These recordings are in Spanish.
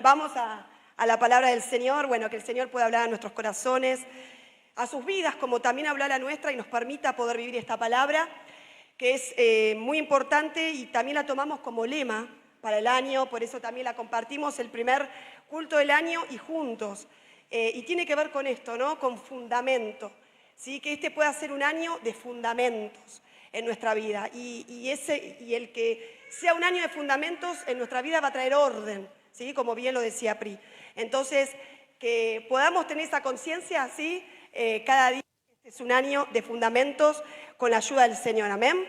vamos a la palabra del Señor. Bueno, que el Señor pueda hablar a nuestros corazones, a sus vidas, como también hablar a nuestra y nos permita poder vivir esta palabra, que es muy importante y también la tomamos como lema para el año, por eso también la compartimos el primer culto del año y juntos. Y tiene que ver con esto, ¿no? Con fundamento, ¿sí? Que este pueda ser un año de fundamentos en nuestra vida. Y el que sea un año de fundamentos en nuestra vida va a traer orden, ¿sí? Como bien lo decía Pri. Entonces, que podamos tener esa conciencia, ¿sí? Cada día este es un año de fundamentos con la ayuda del Señor. Amén.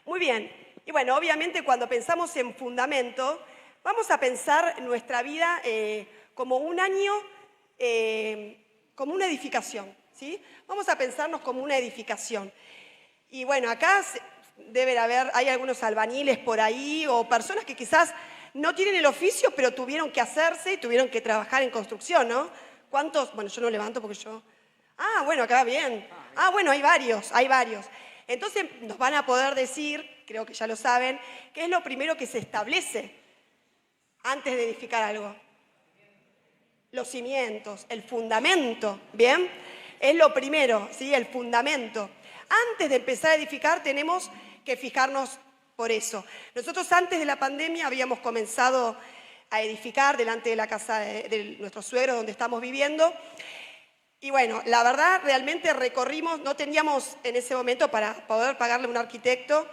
Muy bien. Y bueno, obviamente cuando pensamos en fundamento, vamos a pensar nuestra vida como un año, como una edificación, ¿sí? Vamos a pensarnos como una edificación. Y bueno, acá deben haber, hay algunos albañiles por ahí o personas que quizás no tienen el oficio, pero tuvieron que hacerse y tuvieron que trabajar en construcción, ¿no? ¿Cuántos? Bueno, yo no levanto porque yo... Ah, bueno, acá bien. Ah, bueno, hay varios, hay varios. Entonces nos van a poder decir, creo que ya lo saben, qué es lo primero que se establece antes de edificar algo. Los cimientos, el fundamento, ¿bien? Es lo primero, ¿sí? El fundamento. Antes de empezar a edificar tenemos que fijarnos por eso. Nosotros antes de la pandemia habíamos comenzado a edificar delante de la casa de nuestros suegros donde estamos viviendo. Y bueno, la verdad, realmente recorrimos, no teníamos en ese momento para poder pagarle a un arquitecto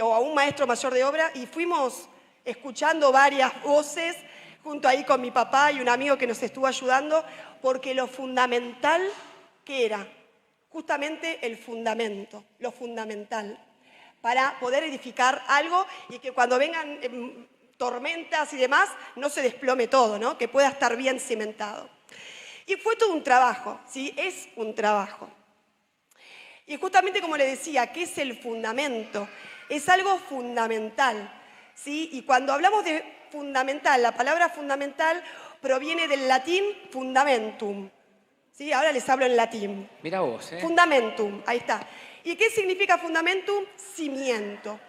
o a un maestro mayor de obra, y fuimos escuchando varias voces, junto ahí con mi papá y un amigo que nos estuvo ayudando, porque lo fundamental, ¿qué era? Justamente el fundamento, lo fundamental, para poder edificar algo y que cuando vengan tormentas y demás, no se desplome todo, ¿no? Que pueda estar bien cimentado. Y fue todo un trabajo, ¿sí? Es un trabajo. Y justamente como le decía, ¿qué es el fundamento? Es algo fundamental, ¿sí? Y cuando hablamos de fundamental, la palabra fundamental proviene del latín fundamentum, ¿sí? Ahora les hablo en latín. Mira vos, ¿eh? Fundamentum, ahí está. ¿Y qué significa fundamentum? Cimiento.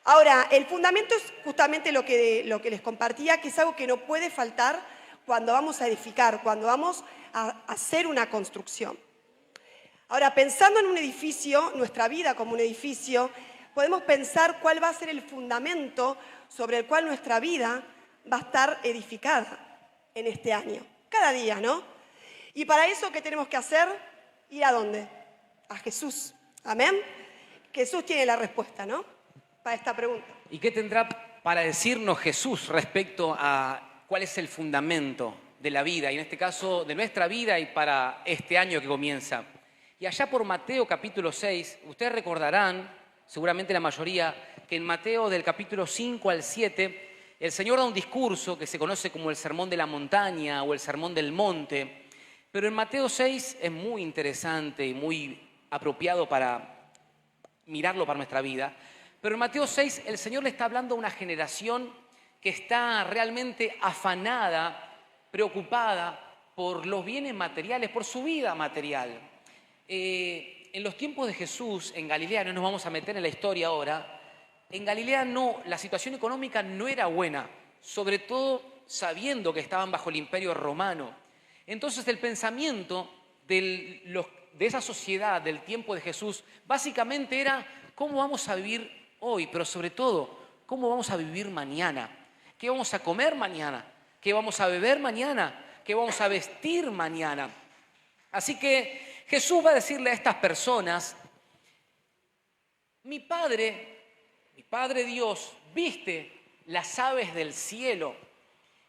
Ahora, el fundamento es justamente lo que les compartía, que es algo que no puede faltar cuando vamos a edificar, cuando vamos a hacer una construcción. Ahora, pensando en un edificio, nuestra vida como un edificio, podemos pensar cuál va a ser el fundamento sobre el cual nuestra vida va a estar edificada en este año, cada día, ¿no? Y para eso, ¿qué tenemos que hacer? ¿Ir a dónde? A Jesús. Amén. Jesús tiene la respuesta, ¿no? Para esta pregunta. ¿Y qué tendrá para decirnos Jesús respecto a cuál es el fundamento de la vida, y en este caso de nuestra vida y para este año que comienza? Y allá por Mateo capítulo 6, ustedes recordarán, seguramente la mayoría, que en Mateo del capítulo 5 al 7, el Señor da un discurso que se conoce como el Sermón de la Montaña o el Sermón del Monte, pero en Mateo 6 es muy interesante y muy apropiado para mirarlo para nuestra vida. Pero en Mateo 6 el Señor le está hablando a una generación que está realmente afanada, preocupada por los bienes materiales, por su vida material. En los tiempos de Jesús, en Galilea, no nos vamos a meter en la historia ahora, en Galilea la situación económica no era buena, sobre todo sabiendo que estaban bajo el imperio romano. Entonces el pensamiento de esa sociedad del tiempo de Jesús básicamente era cómo vamos a vivir hoy, pero sobre todo, cómo vamos a vivir mañana. ¿Qué vamos a comer mañana? ¿Qué vamos a beber mañana? ¿Qué vamos a vestir mañana? Así que Jesús va a decirle a estas personas, mi Padre Dios, viste las aves del cielo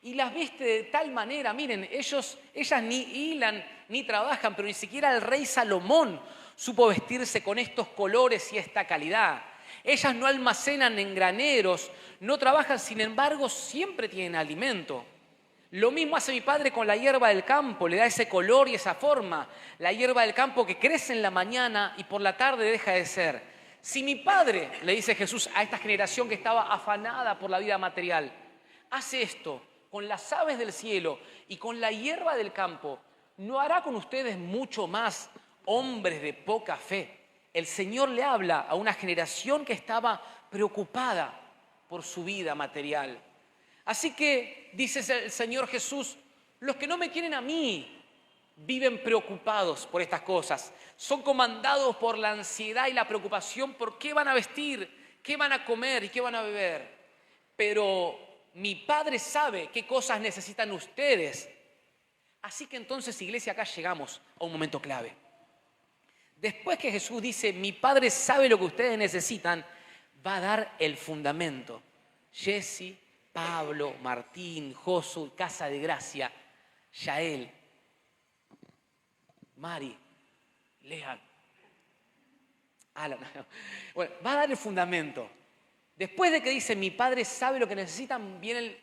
y las viste de tal manera, miren, ellas ni hilan ni trabajan, pero ni siquiera el rey Salomón supo vestirse con estos colores y esta calidad. Ellas no almacenan en graneros, no trabajan, sin embargo, siempre tienen alimento. Lo mismo hace mi Padre con la hierba del campo, le da ese color y esa forma. La hierba del campo que crece en la mañana y por la tarde deja de ser. Si mi Padre, le dice Jesús a esta generación que estaba afanada por la vida material, hace esto con las aves del cielo y con la hierba del campo, ¿no hará con ustedes mucho más, hombres de poca fe? El Señor le habla a una generación que estaba preocupada por su vida material. Así que, dice el Señor Jesús, los que no me quieren a mí viven preocupados por estas cosas. Son comandados por la ansiedad y la preocupación por qué van a vestir, qué van a comer y qué van a beber. Pero mi Padre sabe qué cosas necesitan ustedes. Así que entonces, iglesia, acá llegamos a un momento clave. Después que Jesús dice, mi Padre sabe lo que ustedes necesitan, va a dar el fundamento. Jesse, Pablo, Martín, Josu, Casa de Gracia, Yael, Mari, Lean, Alan. Bueno, va a dar el fundamento. Después de que dice, mi Padre sabe lo que necesitan, viene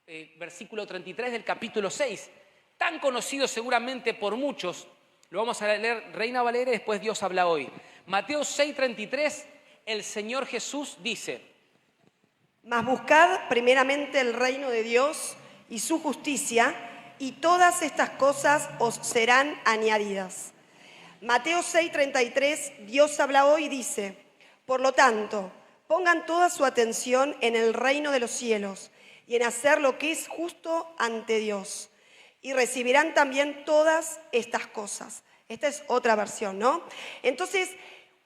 el versículo 33 del capítulo 6, tan conocido seguramente por muchos. Lo vamos a leer Reina Valera y después Dios habla hoy. Mateo 6:33, el Señor Jesús dice: mas buscad primeramente el reino de Dios y su justicia, y todas estas cosas os serán añadidas. Mateo 6:33, Dios habla hoy y dice: por lo tanto, pongan toda su atención en el reino de los cielos y en hacer lo que es justo ante Dios, y recibirán también todas estas cosas. Esta es otra versión, ¿no? Entonces,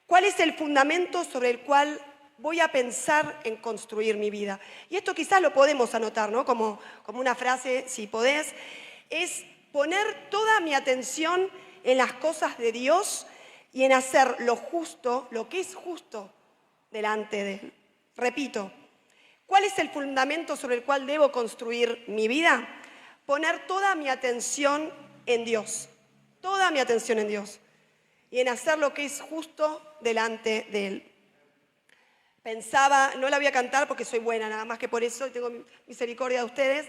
¿cuál es el fundamento sobre el cual voy a pensar en construir mi vida? Y esto quizás lo podemos anotar, ¿no? Como una frase, si podés, es poner toda mi atención en las cosas de Dios y en hacer lo justo, lo que es justo delante de Él. Repito, ¿cuál es el fundamento sobre el cual debo construir mi vida? Poner toda mi atención en Dios, toda mi atención en Dios, y en hacer lo que es justo delante de Él. Pensaba, no la voy a cantar porque soy buena, nada más que por eso tengo misericordia de ustedes,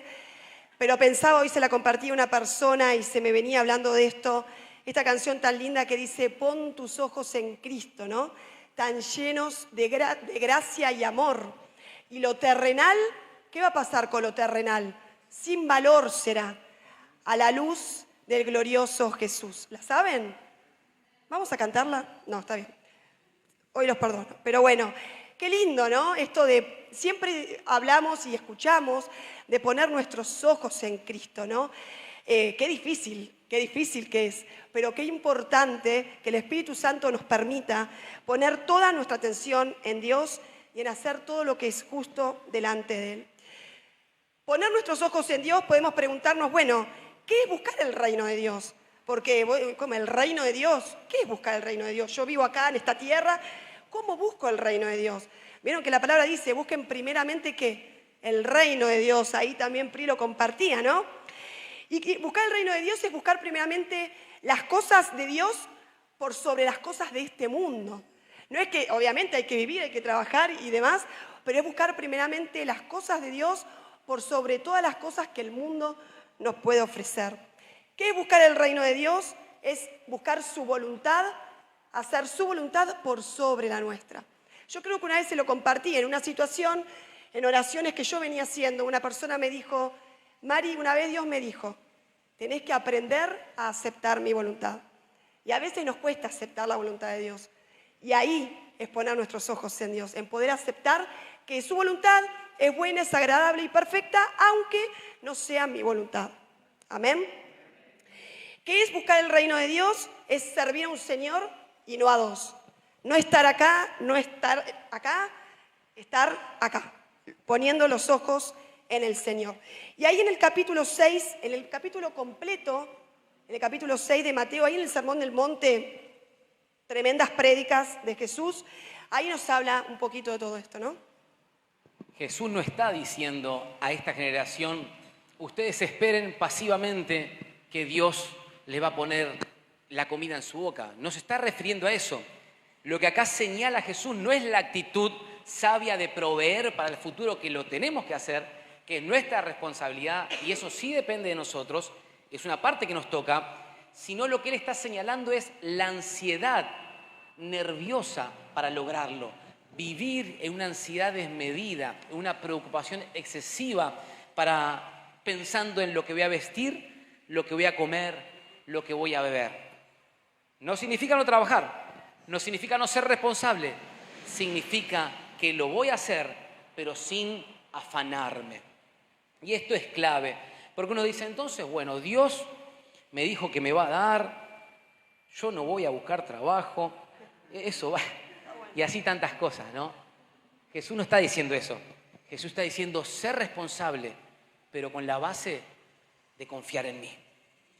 pero pensaba, hoy se la compartí a una persona y se me venía hablando de esto, esta canción tan linda que dice, pon tus ojos en Cristo, ¿no? Tan llenos de gracia y amor. Y lo terrenal, ¿qué va a pasar con lo terrenal? Sin valor será a la luz del glorioso Jesús. ¿La saben? ¿Vamos a cantarla? No, está bien. Hoy los perdono. Pero bueno, qué lindo, ¿no? Esto de, siempre hablamos y escuchamos de poner nuestros ojos en Cristo, ¿no? Qué difícil que es, pero qué importante que el Espíritu Santo nos permita poner toda nuestra atención en Dios y en hacer todo lo que es justo delante de Él. Poner nuestros ojos en Dios, podemos preguntarnos, bueno, ¿qué es buscar el reino de Dios? Porque, como el reino de Dios, ¿qué es buscar el reino de Dios? Yo vivo acá en esta tierra, ¿cómo busco el reino de Dios? Vieron que la palabra dice, busquen primeramente ¿qué? El reino de Dios, ahí también Pri lo compartía, ¿no? Y buscar el reino de Dios es buscar primeramente las cosas de Dios por sobre las cosas de este mundo. No es que, obviamente hay que vivir, hay que trabajar y demás, pero es buscar primeramente las cosas de Dios por sobre todas las cosas que el mundo nos puede ofrecer. ¿Qué es buscar el reino de Dios? Es buscar su voluntad, hacer su voluntad por sobre la nuestra. Yo creo que una vez se lo compartí en una situación, en oraciones que yo venía haciendo. Una persona me dijo, Mari, una vez Dios me dijo, tenés que aprender a aceptar mi voluntad. Y a veces nos cuesta aceptar la voluntad de Dios. Y ahí es poner nuestros ojos en Dios, en poder aceptar que su voluntad es buena, es agradable y perfecta, aunque no sea mi voluntad. Amén. ¿Qué es buscar el reino de Dios? Es servir a un Señor y no a dos. No estar acá, no estar acá, estar acá, poniendo los ojos en el Señor. Y ahí en el capítulo 6, en el capítulo completo, en el capítulo 6 de Mateo, ahí en el Sermón del Monte, tremendas prédicas de Jesús, ahí nos habla un poquito de todo esto, ¿no? Jesús no está diciendo a esta generación, ustedes esperen pasivamente que Dios le va a poner la comida en su boca. No se está refiriendo a eso. Lo que acá señala Jesús no es la actitud sabia de proveer para el futuro, que lo tenemos que hacer, que es nuestra responsabilidad, y eso sí depende de nosotros, es una parte que nos toca, sino lo que Él está señalando es la ansiedad nerviosa para lograrlo. Vivir en una ansiedad desmedida, en una preocupación excesiva pensando en lo que voy a vestir, lo que voy a comer, lo que voy a beber. No significa no trabajar, no significa no ser responsable, significa que lo voy a hacer, pero sin afanarme. Y esto es clave, porque uno dice, entonces, bueno, Dios me dijo que me va a dar, yo no voy a buscar trabajo, eso va, y así tantas cosas, ¿no? Jesús no está diciendo eso. Jesús está diciendo ser responsable, pero con la base de confiar en mí.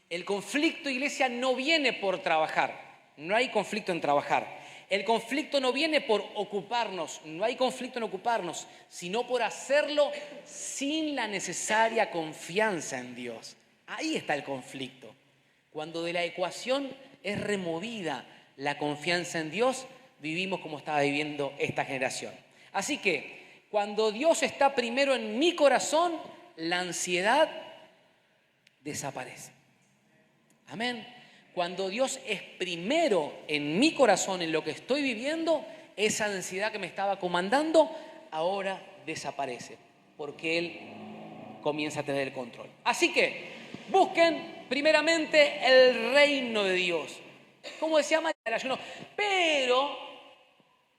El conflicto, iglesia, no viene por trabajar. No hay conflicto en trabajar. El conflicto no viene por ocuparnos. No hay conflicto en ocuparnos, sino por hacerlo sin la necesaria confianza en Dios. Ahí está el conflicto. Cuando de la ecuación es removida la confianza en Dios, vivimos como estaba viviendo esta generación. Así que, cuando Dios está primero en mi corazón, la ansiedad desaparece. Amén. Cuando Dios es primero en mi corazón, en lo que estoy viviendo, esa ansiedad que me estaba comandando, ahora desaparece, porque Él comienza a tener el control. Así que, busquen primeramente el reino de Dios. ¿Cómo decía María del ayuno? Pero,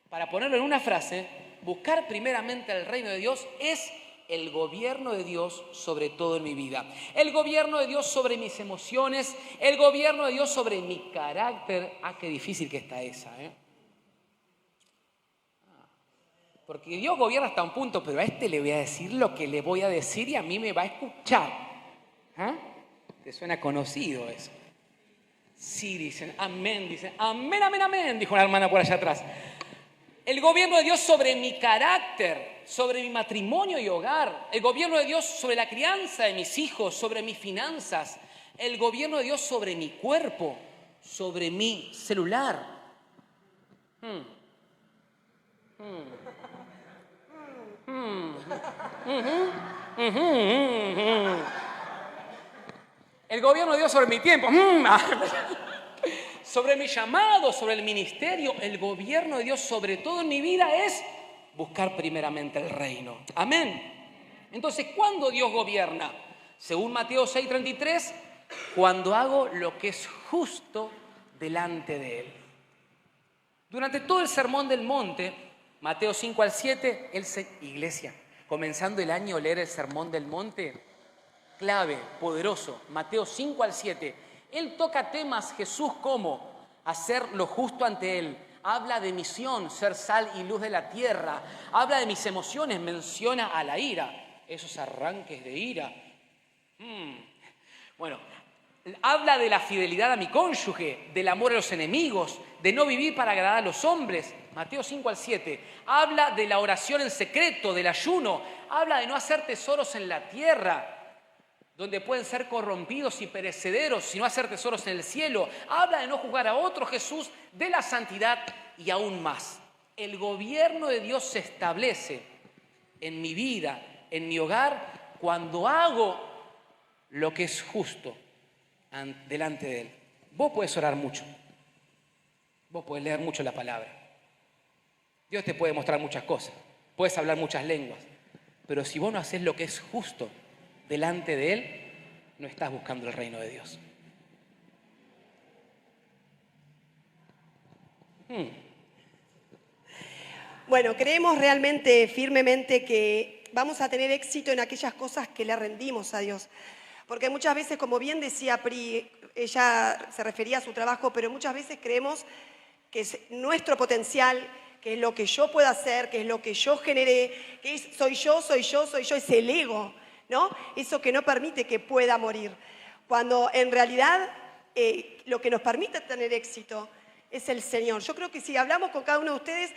para ponerlo en una frase, buscar primeramente el reino de Dios es el gobierno de Dios sobre todo en mi vida. El gobierno de Dios sobre mis emociones, el gobierno de Dios sobre mi carácter. Qué difícil que está esa, ¿eh? Porque Dios gobierna hasta un punto, pero a este le voy a decir lo que le voy a decir y a mí me va a escuchar. ¿Te suena conocido eso? Sí, dicen, amén, amén, dijo una hermana por allá atrás. El gobierno de Dios sobre mi carácter, sobre mi matrimonio y hogar. El gobierno de Dios sobre la crianza de mis hijos, sobre mis finanzas. El gobierno de Dios sobre mi cuerpo, sobre mi celular. El gobierno de Dios sobre mi tiempo. Sobre mi llamado, sobre el ministerio. El gobierno de Dios sobre todo en mi vida es buscar primeramente el reino. Amén. Entonces, ¿cuándo Dios gobierna? Según Mateo 6:33, cuando hago lo que es justo delante de Él. Durante todo el sermón del monte, Mateo 5 al 7, iglesia, comenzando el año leer el sermón del monte, clave, poderoso, Mateo 5 al 7. Él toca temas, Jesús, como hacer lo justo ante Él. Habla de misión, ser sal y luz de la tierra. Habla de mis emociones, menciona a la ira, esos arranques de ira. Bueno, habla de la fidelidad a mi cónyuge, del amor a los enemigos, de no vivir para agradar a los hombres. Mateo 5 al 7. Habla de la oración en secreto, del ayuno. Habla de no hacer tesoros en la tierra, donde pueden ser corrompidos y perecederos, sino hacer tesoros en el cielo. Habla de no juzgar a otro, Jesús, de la santidad y aún más. El gobierno de Dios se establece en mi vida, en mi hogar, cuando hago lo que es justo delante de Él. Vos podés orar mucho, vos podés leer mucho la palabra, Dios te puede mostrar muchas cosas, puedes hablar muchas lenguas, pero si vos no haces lo que es justo delante de Él, no estás buscando el reino de Dios. Bueno, creemos realmente, firmemente, que vamos a tener éxito en aquellas cosas que le rendimos a Dios. Porque muchas veces, como bien decía Pri, ella se refería a su trabajo, pero muchas veces creemos que es nuestro potencial, que es lo que yo puedo hacer, que es lo que yo generé, que es soy yo, es el ego, ¿no? Eso que no permite que pueda morir. Cuando en realidad lo que nos permite tener éxito es el Señor. Yo creo que si hablamos con cada uno de ustedes,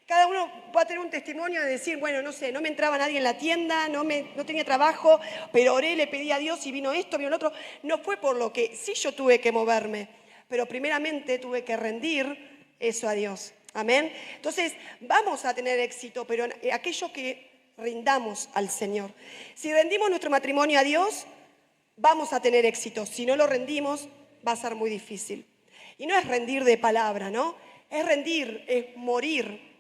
cada uno va a tener un testimonio de decir, bueno, no sé, no me entraba nadie en la tienda, no tenía trabajo, pero oré, le pedí a Dios y vino esto, vino lo otro. No fue por lo que sí yo tuve que moverme, pero primeramente tuve que rendir eso a Dios. Amén. Entonces, vamos a tener éxito, pero en aquello que rindamos al Señor. Si rendimos nuestro matrimonio a Dios, vamos a tener éxito. Si no lo rendimos, va a ser muy difícil. Y no es rendir de palabra, ¿no? Es rendir, es morir.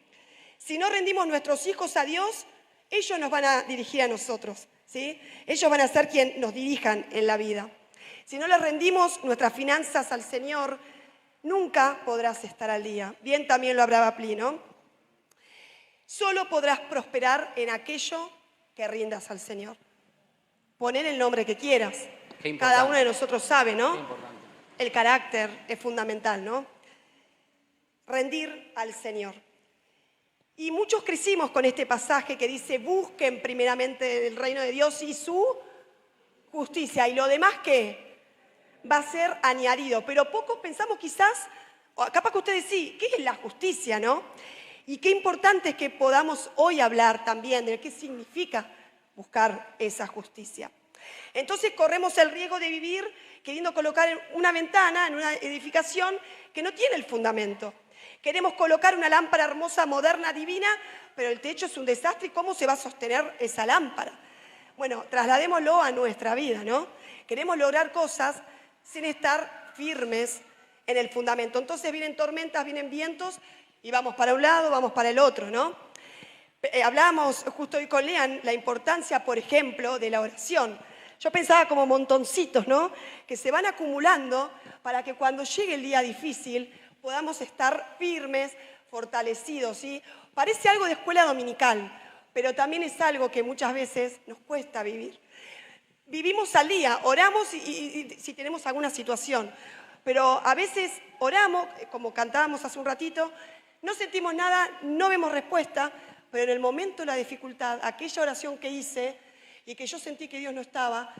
Si no rendimos nuestros hijos a Dios, ellos nos van a dirigir a nosotros, ¿sí? Ellos van a ser quien nos dirijan en la vida. Si no le rendimos nuestras finanzas al Señor, nunca podrás estar al día. Bien también lo hablaba Pli, ¿no? Solo podrás prosperar en aquello que rindas al Señor. poner el nombre que quieras. Qué importante. Cada uno de nosotros sabe, Qué ¿no? importante. El carácter es fundamental, ¿no? Rendir al Señor. Y muchos crecimos con este pasaje que dice, busquen primeramente el reino de Dios y su justicia. Y lo demás, ¿qué? Va a ser añadido. Pero pocos pensamos quizás, o capaz que ustedes sí, ¿qué es la justicia, no? Y qué importante es que podamos hoy hablar también de qué significa buscar esa justicia. Entonces corremos el riesgo de vivir queriendo colocar una ventana en una edificación que no tiene el fundamento. Queremos colocar una lámpara hermosa, moderna, divina, pero el techo es un desastre. ¿Y cómo se va a sostener esa lámpara? Bueno, trasladémoslo a nuestra vida, ¿no? Queremos lograr cosas sin estar firmes en el fundamento. Entonces vienen tormentas, vienen vientos y vamos para un lado, vamos para el otro, ¿no? Hablábamos justo hoy con Lean la importancia, por ejemplo, de la oración. Yo pensaba como montoncitos, ¿no? Que se van acumulando para que cuando llegue el día difícil podamos estar firmes, fortalecidos, ¿sí? Parece algo de escuela dominical, pero también es algo que muchas veces nos cuesta vivir. Vivimos al día, oramos y si tenemos alguna situación, pero a veces oramos, como cantábamos hace un ratito, no sentimos nada, no vemos respuesta, pero en el momento de la dificultad, aquella oración que hice y que yo sentí que Dios no estaba,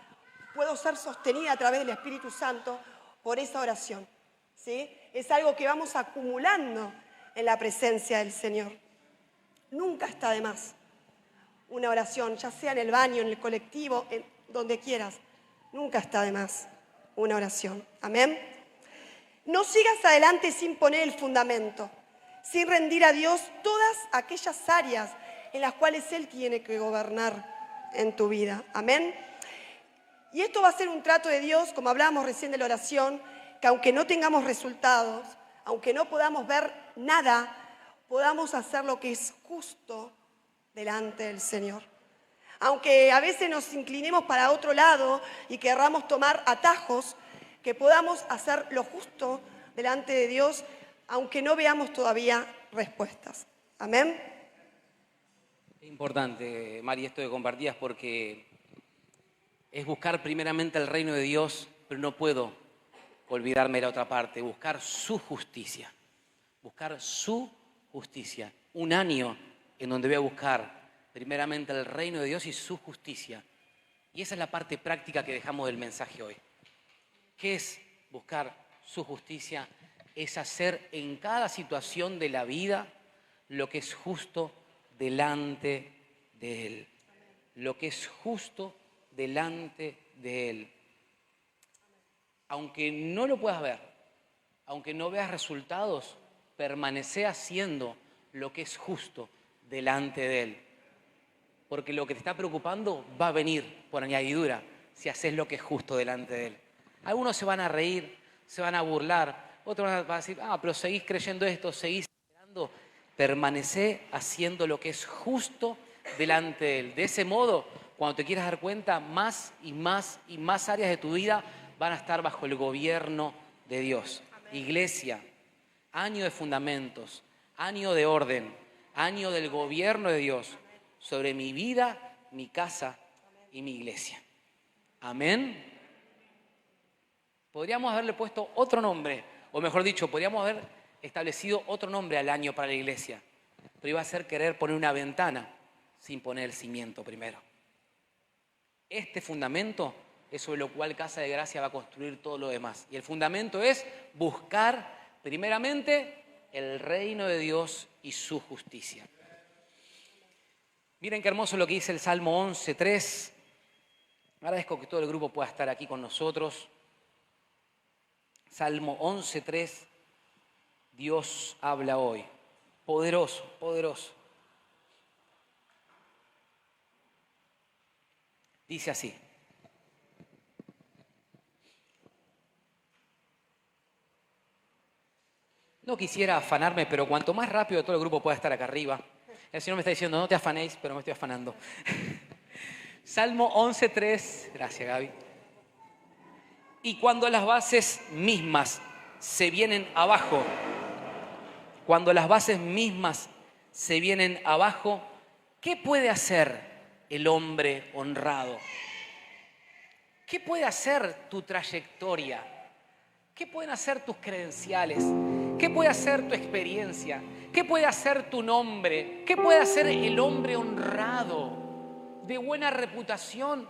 puedo ser sostenida a través del Espíritu Santo por esa oración, ¿sí? Es algo que vamos acumulando en la presencia del Señor. Nunca está de más una oración, ya sea en el baño, en el colectivo, en donde quieras. Nunca está de más una oración. Amén. No sigas adelante sin poner el fundamento, sin rendir a Dios todas aquellas áreas en las cuales Él tiene que gobernar en tu vida. Amén. Y esto va a ser un trato de Dios, como hablábamos recién de la oración, que aunque no tengamos resultados, aunque no podamos ver nada, podamos hacer lo que es justo delante del Señor. Aunque a veces nos inclinemos para otro lado y querramos tomar atajos, que podamos hacer lo justo delante de Dios, aunque no veamos todavía respuestas. Amén. Es importante, Mari, esto que compartías, porque es buscar primeramente el reino de Dios, pero no puedo olvidarme de la otra parte, buscar su justicia. Buscar su justicia. Un año en donde voy a buscar primeramente el reino de Dios y su justicia. Y esa es la parte práctica que dejamos del mensaje hoy. ¿Qué es buscar su justicia? Es hacer en cada situación de la vida lo que es justo delante de Él. Lo que es justo delante de Él. Aunque no lo puedas ver, aunque no veas resultados, permanece haciendo lo que es justo delante de Él. Porque lo que te está preocupando va a venir por añadidura si haces lo que es justo delante de Él. Algunos se van a reír, se van a burlar, otros van a decir, pero seguís creyendo esto, seguís esperando. Permanece haciendo lo que es justo delante de Él. De ese modo, cuando te quieras dar cuenta, más y más y más áreas de tu vida van a estar bajo el gobierno de Dios. Amén. Iglesia, año de fundamentos, año de orden, año del gobierno de Dios sobre mi vida, mi casa y mi iglesia. Amén. Podríamos haberle puesto otro nombre, o mejor dicho, podríamos haber establecido otro nombre al año para la iglesia, pero iba a ser querer poner una ventana sin poner el cimiento primero. Este fundamento es sobre lo cual Casa de Gracia va a construir todo lo demás. Y el fundamento es buscar primeramente el reino de Dios y su justicia. Miren qué hermoso lo que dice el Salmo 11:3. Agradezco que todo el grupo pueda estar aquí con nosotros. Salmo 11:3. Dios habla hoy. Poderoso, poderoso. Dice así. No quisiera afanarme, pero cuanto más rápido todo el grupo pueda estar acá arriba. El Señor me está diciendo, no te afanéis, pero me estoy afanando. Salmo 11:3. Gracias, Gaby. Y cuando las bases mismas se vienen abajo, cuando las bases mismas se vienen abajo, ¿qué puede hacer el hombre honrado? ¿Qué puede hacer tu trayectoria? ¿Qué pueden hacer tus credenciales? ¿Qué puede hacer tu experiencia? ¿Qué puede hacer tu nombre? ¿Qué puede hacer el hombre honrado, de buena reputación,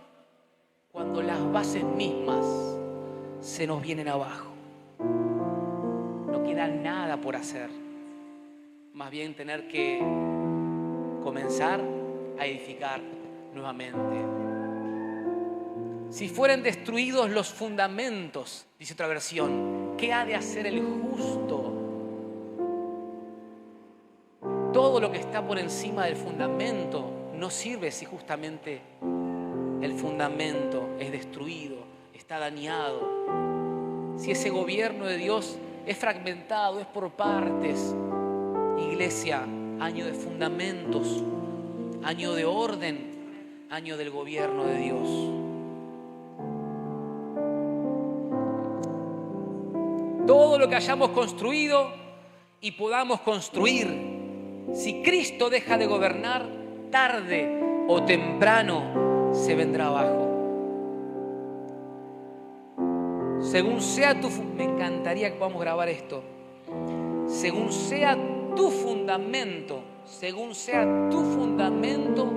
cuando las bases mismas se nos vienen abajo? No queda nada por hacer. Más bien tener que comenzar a edificar nuevamente. Si fueren destruidos los fundamentos, dice otra versión, ¿qué ha de hacer el justo? Todo lo que está por encima del fundamento no sirve si justamente el fundamento es destruido, está dañado. Si ese gobierno de Dios es fragmentado, es por partes. Iglesia, año de fundamentos, año de orden, año del gobierno de Dios. Todo lo que hayamos construido y podamos construir, si Cristo deja de gobernar, tarde o temprano se vendrá abajo. Según sea tu... Me encantaría que podamos grabar esto. Según sea tu fundamento, según sea tu fundamento,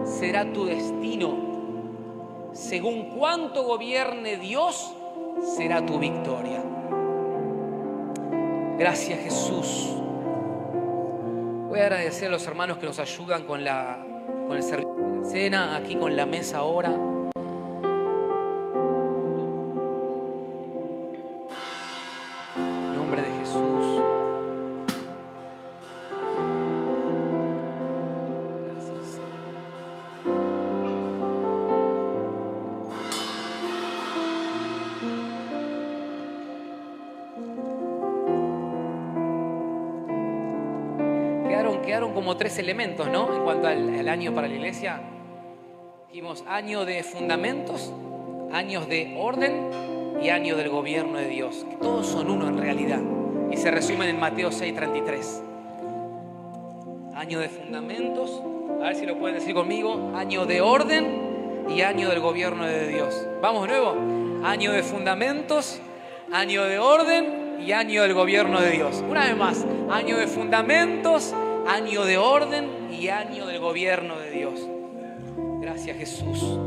será tu destino. Según cuánto gobierne Dios, será tu victoria. Gracias, Jesús. Voy a agradecer a los hermanos que nos ayudan con el servicio de la cena, aquí con la mesa ahora. En nombre de Jesús. Gracias. Quedaron como 3 elementos, ¿no? En cuanto al año para la iglesia. Dijimos año de fundamentos, años de orden y año del gobierno de Dios. Que todos son uno en realidad. Y se resumen en Mateo 6:33. Año de fundamentos, a ver si lo pueden decir conmigo. Año de orden y año del gobierno de Dios. Vamos de nuevo. Año de fundamentos, año de orden y año del gobierno de Dios. Una vez más. Año de fundamentos, año de orden y año del gobierno de Dios. Gracias, Jesús.